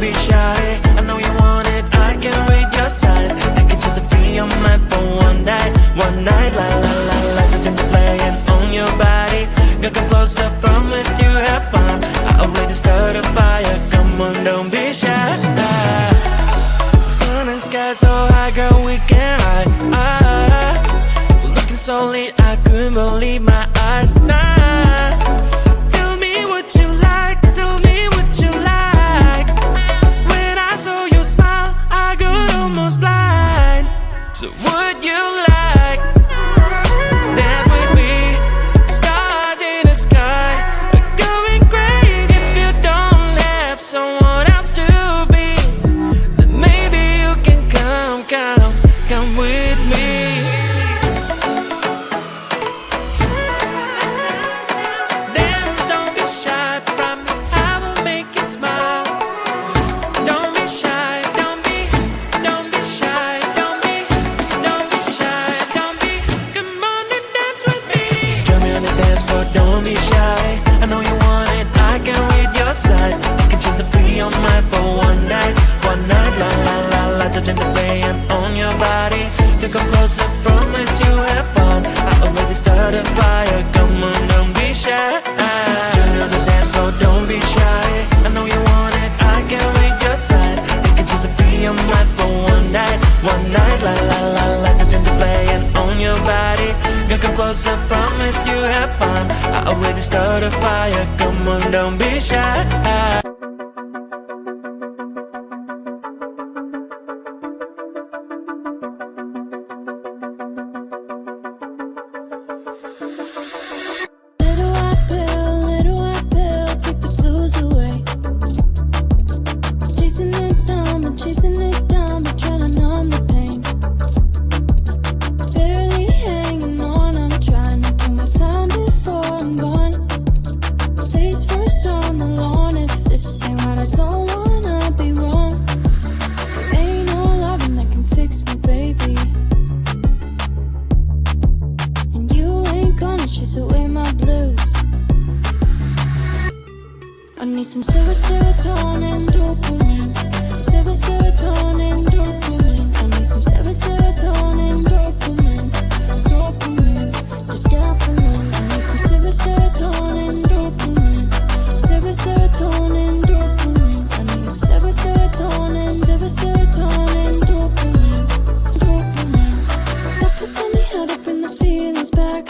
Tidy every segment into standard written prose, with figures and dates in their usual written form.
be shy. I know you want it, I can read your signs. You can choose to free your mind for one night. La la la la, such a playing on your body. Girl, come closer, promise you have fun. I'll wait to start a fire, come on, don't be shy. Sun and sky so high, girl, we can hide. Looking so lit, I couldn't believe my eyes. Tell me what you like, tell me what you like. When I saw you smile, I got almost blind. So would you like dance with me? Stars in the sky are going crazy. If you don't have someone else to be, then maybe you can come with me. Dance, don't be shy, promise I will make you smile. Don't be shy, don't be shy, don't be shy, don't be. Come on and dance with me. Join me on the dance floor, don't be shy. I know you want it, I can read your signs. You can choose to free your mind for one night. La la la la, touching the playing on your body. You come closer, promise you have fun. I already started a fire, come on, don't be shy. Join me on the dance floor, don't be shy. I know you want it, I can read your signs. You can choose to free your mind for one night. La la la la, touching the playing on your body. You come closer, promise you have fun. I already started a fire, come on, don't be shy. Little white pill, take the blues away. Chasing it down, but trying to numb the pain. Barely hanging on, I'm trying to kill my time before I'm gone. Face first on the lawn, if this ain't right, I don't wanna be wrong. There ain't no loving that can fix me, baby. And you ain't gonna chase away my blues. I need some serotonin, dopamine. Serotonin, dopamine. I need some serotonin, dopamine. Dopamine, just dopamine. I need some serotonin, dopamine. Serotonin, dopamine. I need serotonin, dopamine. Dopamine. Doctor told me how to bring the feelings back.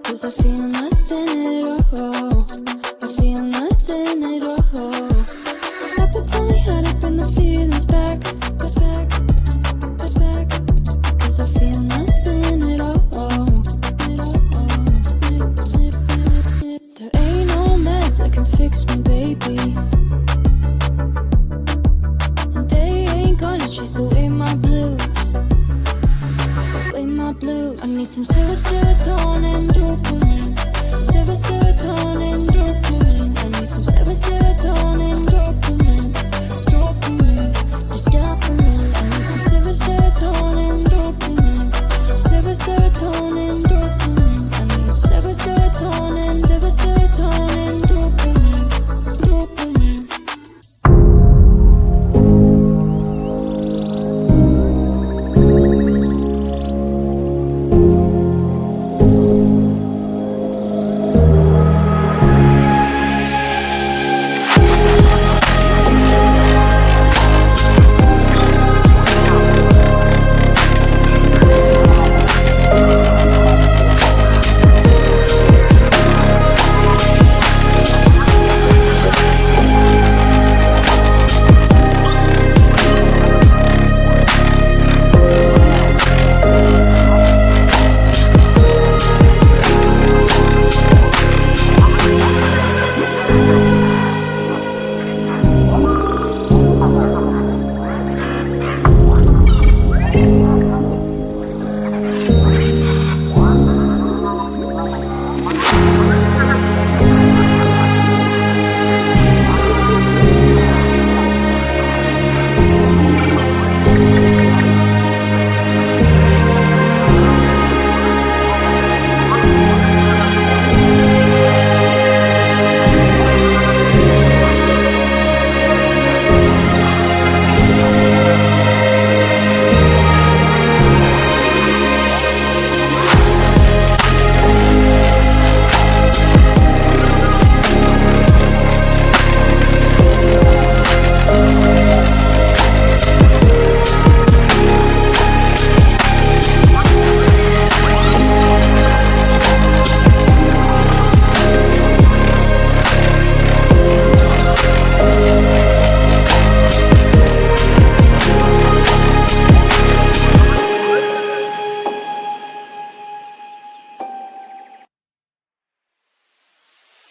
Cause I feel nothing at all. I feel nothing at all. Doctor told me how to bring the feelings back. Cause I feel nothing at all. There ain't no meds that can fix me, baby. And they ain't gonna chase away my blues. Away my blues. I need some serotonin, dopamine. Serotonin,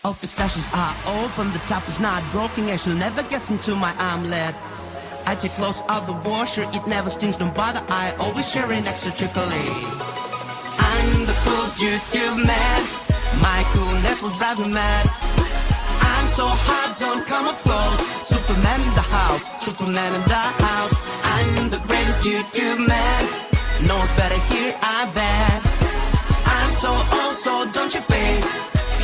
Oh, pistachios are open, the top is not broken, actually never gets into my omelet. I take clothes out the washer, it never stings, don't bother, I always share an extra chocolate. I'm the coolest YouTube man, my coolness will drive you mad. I'm so hot, don't come up close, Superman in the house, Superman in the house. I'm the greatest YouTube man, no one's better here, I bet. I'm so old, so don't you fade,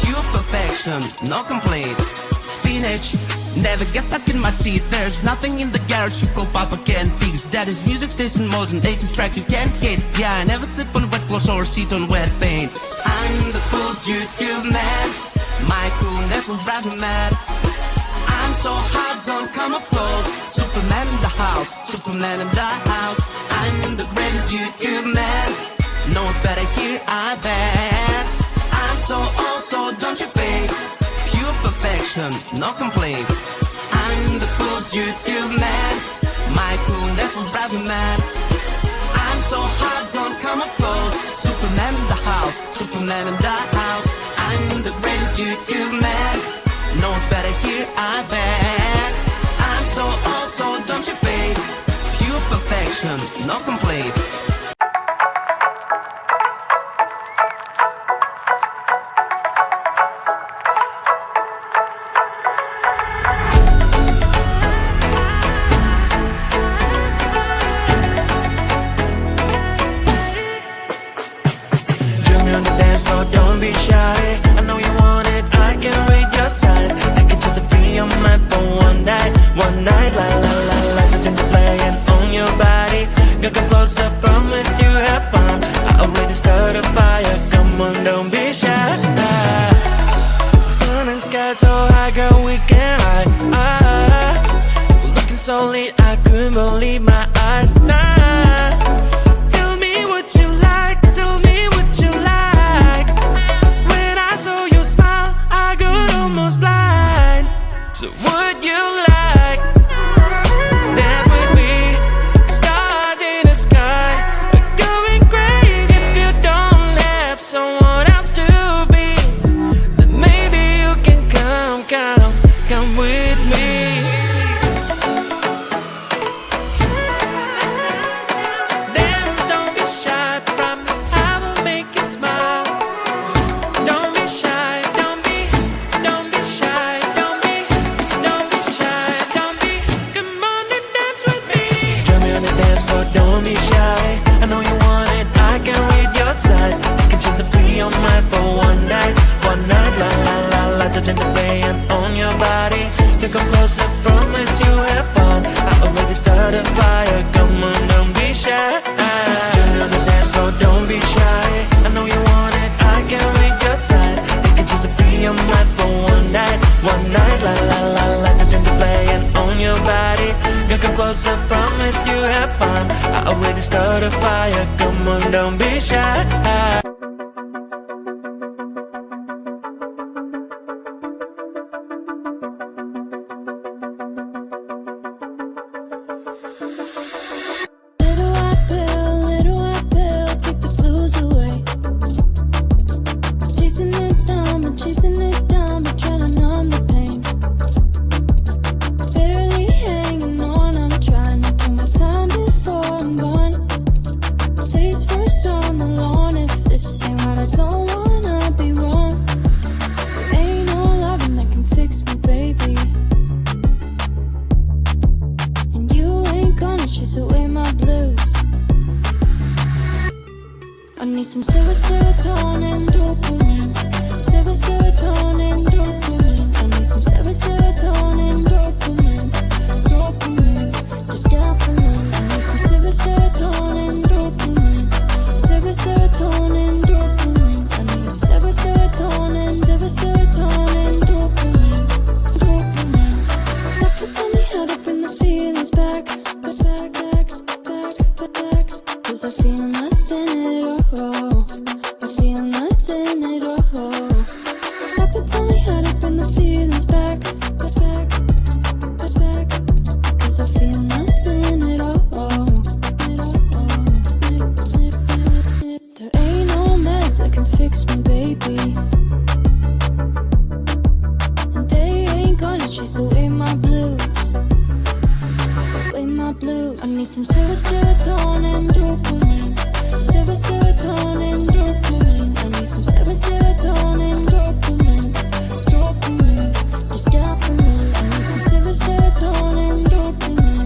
pure perfection, no complaint. Spinach never gets stuck in my teeth. There's nothing in the garage you go Papa can't fix. That is music stays in motion, 18 tracks you can't hit. Yeah, I never slip on wet floors or sit on wet paint. I'm the coolest YouTube man, my coolness will drive you mad. I'm so hot, don't come up close, Superman in the house, Superman in the house. I'm the greatest YouTube man, no one's better here, I bet. I'm so old, so don't you fade, pure perfection, no complaint. I'm the coolest YouTube man, my coolness will drive you mad. I'm so hot, don't come up close, Superman in the house, Superman in the house. I'm the greatest YouTube man, no one's better here, I bet. I'm so old, so don't you fade, pure perfection, no complaint. Don't be shy, I know you want it, I can read your signs. I can choose to free your mind for one night, la la la la. So change the play and own your body. Girl, come closer, promise you have fun. I already started a fire, come on, don't be shy. Sun and sky so high, girl, we can hide. Looking so lit, I couldn't believe my eyes. Tell me what you like, tell me what you like. When I saw your smile, I got almost blind. So would you like dance with me? Stars in the sky are going crazy. If you don't have someone else to be, then maybe you can come with me. Dance, don't be shy, promise I will make you smile. Don't be shy, don't be shy, don't be shy, don't be. Come on and dance with me. Join me on the dance floor, don't be shy. I know you want it, I can read your signs. I can choose to free your mind for one night, la la la la. Touch in the play and own your body. You come closer, promise you have fun. I already started a fire, come on, don't be shy. Join me on the dance floor, don't be shy. I know you want it, I can read your signs. You can choose to free your mind for one night, la la la la. Touch in the play and own your body. Girl, come closer, promise you have fun. I already started a fire, come on, don't be shy. Little white pill, take the blues away. Chasing it down, but trying to numb the pain. Barely hanging on, I'm trying to kill my time before I'm gone. Place first on the lawn, if this ain't right, I don't wanna be wrong. There ain't no loving that can fix me, baby. And you ain't gonna chase away my blues. I need some serotonin, dopamine. Serotonin, dopamine. I need some serotonin, dopamine. Dopamine, just dopamine. I need some serotonin, dopamine. Serotonin, dopamine. I need serotonin, dopamine. Dopamine. Doctor told me how to bring the feelings back. Cause I feel nothing at all. I feel nothing. she's away my blues. Away my blues. I need some serotonin, dopamine. Serotonin, dopamine. I need some serotonin, dopamine. Dopamine, the dopamine. I need some serotonin, dopamine.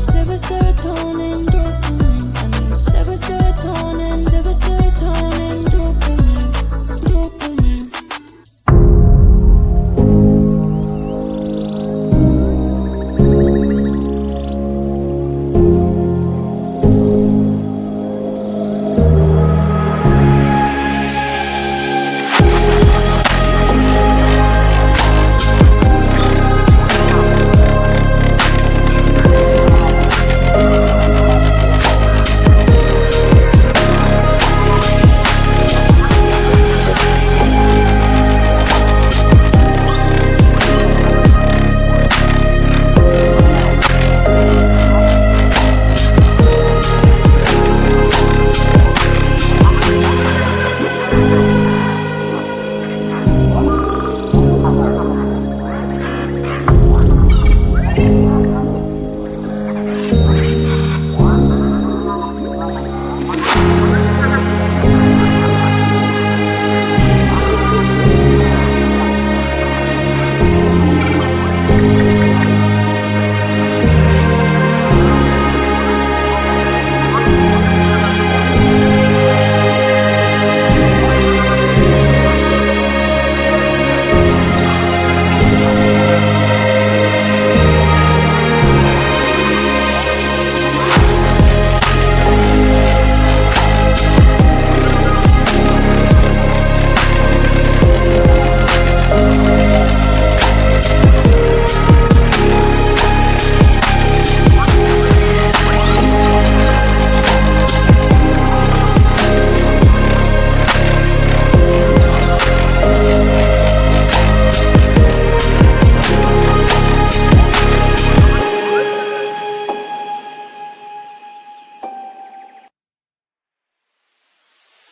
Serotonin, dopamine. I need serotonin, serotonin, dopamine. Dopamine.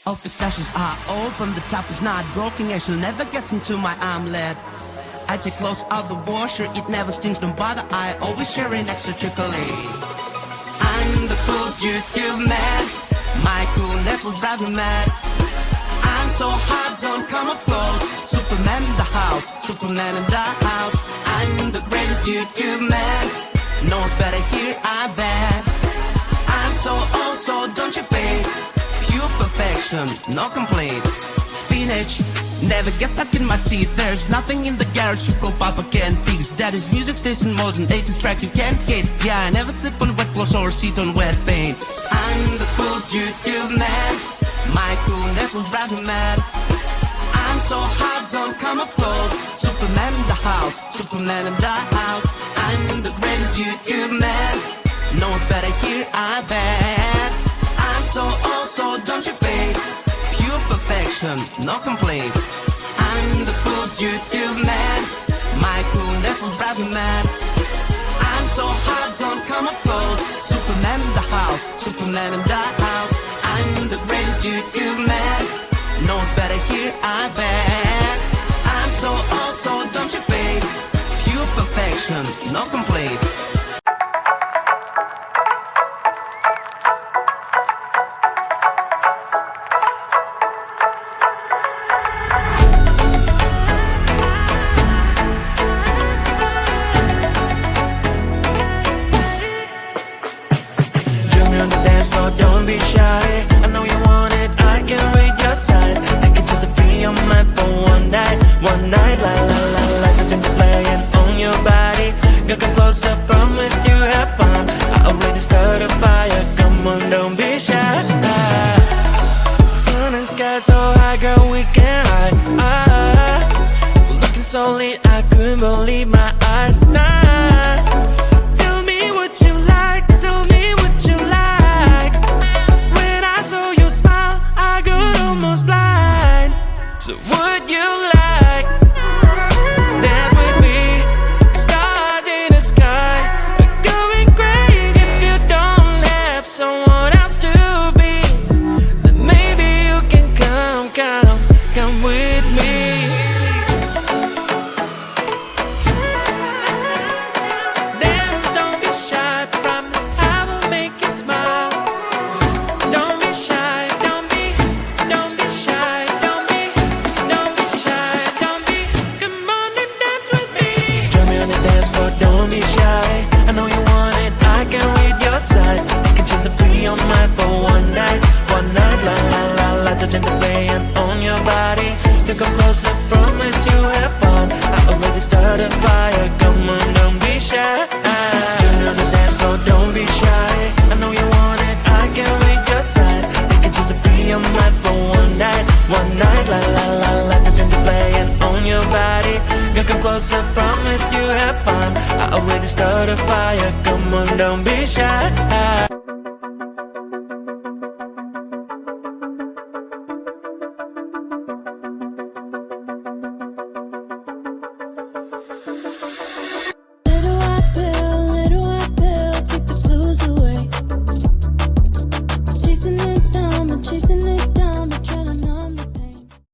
All pistachios are open, the top is not broken, and she'll never gets into my omelet. I take clothes out the washer, it never stings, don't bother, I always share an extra chocolate. I'm the coolest YouTube man, my coolness will drive you mad. I'm so hot, don't come up close, Superman in the house, Superman in the house. I'm the greatest YouTube man, no one's better here, I bet. I'm so old, so don't you fade. Pure perfection, no complaint. Spinach never gets stuck in my teeth. There's nothing in the garage you go papa can't fix. That is music stays in modern 80s track you can't hate. Yeah, I never slip on wet floors or sit on wet paint. I'm the coolest YouTube man, my coolness will drive you mad. I'm so hot, don't come up close, Superman in the house, Superman in the house. I'm the greatest YouTube man, no one's better here, I bet. I'm so old, so don't you fade. Pure perfection, no complaint. I'm the coolest YouTube man, my coolness will drive you mad. I'm so hot, don't come up close, Superman in the house, Superman in the house. I'm the greatest YouTube man, no one's better here, I bet. I'm so old, so don't you fade. Pure perfection, no complaint. Don't be shy, I know you want it, I can read your signs. I can just free your mind for one night, la la la la. Such a playing on your body, girl come closer, promise you have fun. I already started a fire, come on don't be shy. Sun and sky so high, girl we can hide. Looking so lit, I couldn't believe my eyes. Tell me what you like, tell me what you like. When I saw your smile, I got almost blind. So would you like dance with me? Stars in the sky are going crazy. If you don't have someone else to be, then maybe you can come with me. promise you have fun. I already started a fire, come on, don't be shy. Get on the dance floor, don't be shy. I know you want it, I can read your signs. You can choose to free your mind for one night, la la la la. Touch and play and own your body. Girl, come closer, promise you have fun. I already started a fire, come on, don't be shy.